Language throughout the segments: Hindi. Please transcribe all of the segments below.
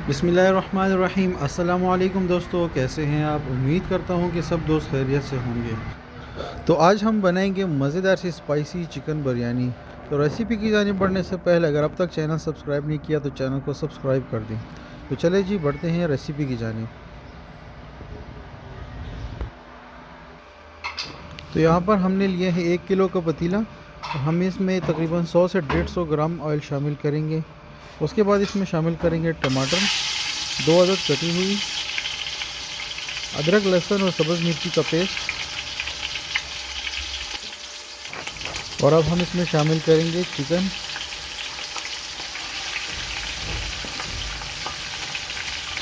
बिस्मिल्लाहिर्रहमानिर्रहीम। अस्सलाम वालेकुम दोस्तों, कैसे हैं आप? उम्मीद करता हूं कि सब दोस्त खैरियत से होंगे। तो आज हम बनाएंगे मज़ेदार सी स्पाइसी चिकन बिरयानी। तो रेसिपी की जानिब बढ़ने से पहले अगर अब तक चैनल सब्सक्राइब नहीं किया तो चैनल को सब्सक्राइब कर दें। तो चले जी, बढ़ते हैं रेसिपी की जानिब। तो यहाँ पर हमने लिए है 1 किलो का पतीला। तो हम इसमें तकरीबन 100 से 150 ग्राम ऑयल शामिल करेंगे। उसके बाद इसमें शामिल करेंगे टमाटर, 2 अदद कटी हुई, अदरक लहसुन और सब्ज़ मिर्ची का पेस्ट, और अब हम इसमें शामिल करेंगे चिकन।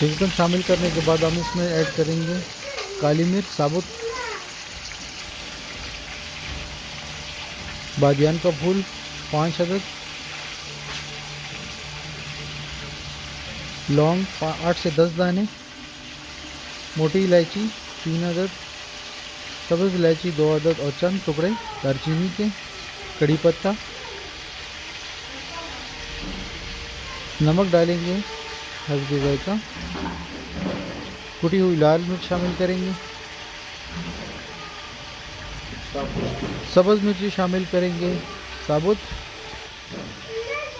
चिकन शामिल करने के बाद हम इसमें ऐड करेंगे काली मिर्च साबुत, बादियान का फूल 5 अदद, लौंग 8 से 10 दाने, मोटी इलायची 3 अदद, सब्ज़ इलायची 2 अदद और चंद टुकड़े दालचीनी के, कड़ी पत्ता, नमक डालेंगे हल्दी जायका, कुटी हुई लाल मिर्च शामिल करेंगे, सब्ज़ मिर्ची शामिल करेंगे,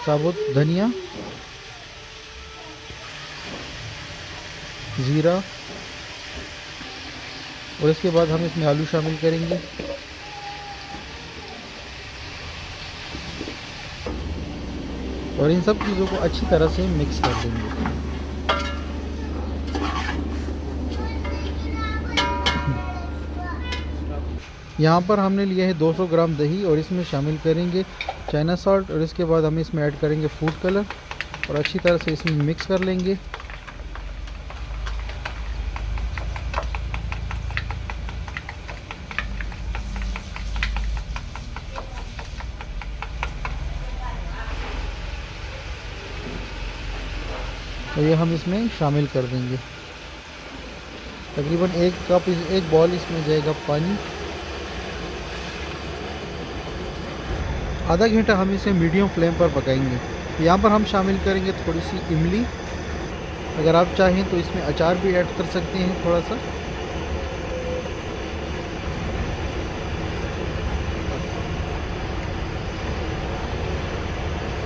साबुत धनिया, ज़ीरा, और इसके बाद हम इसमें आलू शामिल करेंगे। और इन सब चीज़ों को अच्छी तरह से मिक्स कर देंगे। यहाँ पर हमने लिया है 200 ग्राम दही और इसमें शामिल करेंगे चाइना सॉल्ट, और इसके बाद हम इसमें ऐड करेंगे फूड कलर और अच्छी तरह से इसमें मिक्स कर लेंगे। तो ये हम इसमें शामिल कर देंगे। तकरीबन 1 कप एक बॉल इसमें जाएगा पानी। आधा घंटा हम इसे मीडियम फ्लेम पर पकाएंगे। तो यहाँ पर हम शामिल करेंगे थोड़ी सी इमली, अगर आप चाहें तो इसमें अचार भी ऐड कर सकते हैं थोड़ा सा।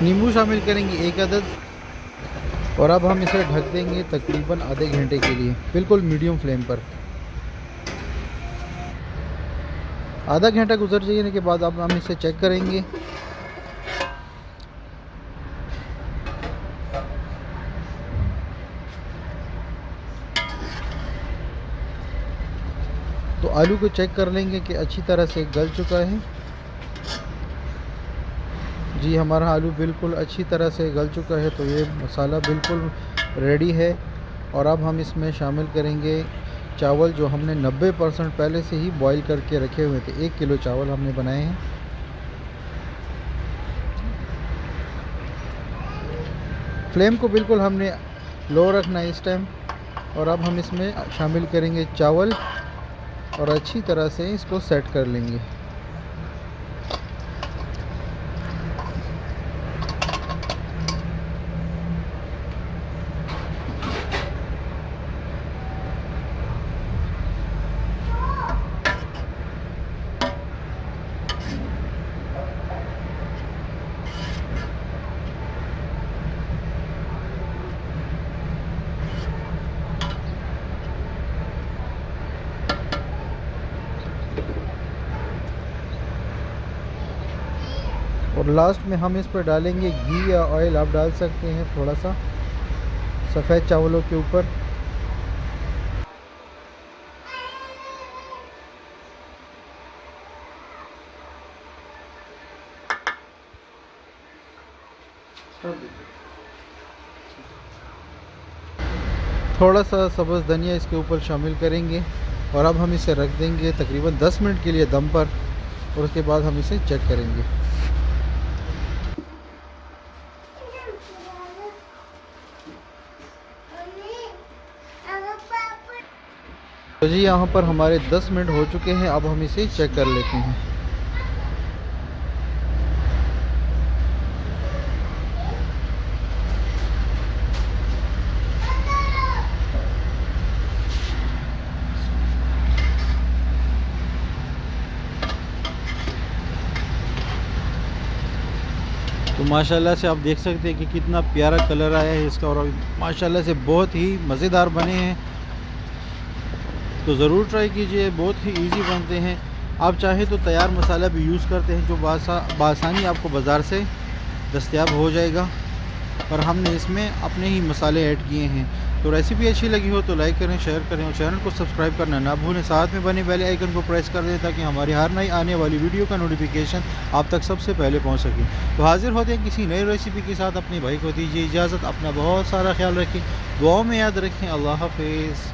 नींबू शामिल करेंगे 1 अदद, और अब हम इसे ढक देंगे तकरीबन आधे घंटे के लिए बिल्कुल मीडियम फ्लेम पर। आधा घंटा गुजर जाने के बाद अब हम इसे चेक करेंगे। तो आलू को चेक कर लेंगे कि अच्छी तरह से गल चुका है। जी, हमारा आलू बिल्कुल अच्छी तरह से गल चुका है। तो ये मसाला बिल्कुल रेडी है। और अब हम इसमें शामिल करेंगे चावल जो हमने 90% पहले से ही बॉईल करके रखे हुए थे। 1 किलो चावल हमने बनाए हैं। फ्लेम को बिल्कुल हमने लो रखना है इस टाइम। और अब हम इसमें शामिल करेंगे चावल और अच्छी तरह से इसको सेट कर लेंगे। और लास्ट में हम इस पर डालेंगे घी या ऑयल, आप डाल सकते हैं थोड़ा सा सफ़ेद चावलों के ऊपर। थोड़ा सा सब्ज़ धनिया इसके ऊपर शामिल करेंगे। और अब हम इसे रख देंगे तकरीबन 10 मिनट के लिए दम पर, और उसके बाद हम इसे चेक करेंगे। तो जी, यहाँ पर हमारे 10 मिनट हो चुके हैं। अब हम इसे चेक कर लेते हैं। तो माशाल्लाह से आप देख सकते हैं कि कितना प्यारा कलर आया है इसका, और माशाल्लाह से बहुत ही मज़ेदार बने हैं। तो ज़रूर ट्राई कीजिए, बहुत ही इजी बनते हैं। आप चाहे तो तैयार मसाला भी यूज़ करते हैं जो बासानी आपको बाज़ार से दस्तयाब हो जाएगा, पर हमने इसमें अपने ही मसाले ऐड किए हैं। तो रेसिपी अच्छी लगी हो तो लाइक करें, शेयर करें और चैनल को सब्सक्राइब करना ना भूलें। साथ में बने बेल आइकन को प्रेस कर दें ताकि हमारी हर नई आने वाली वीडियो का नोटिफिकेशन आप तक सबसे पहले पहुंच सके। तो हाजिर होते हैं किसी नई रेसिपी के साथ। अपने भाई को दीजिए इजाज़त, अपना बहुत सारा ख्याल रखें, दुआओं में याद रखें। अल्लाह हाफिज़।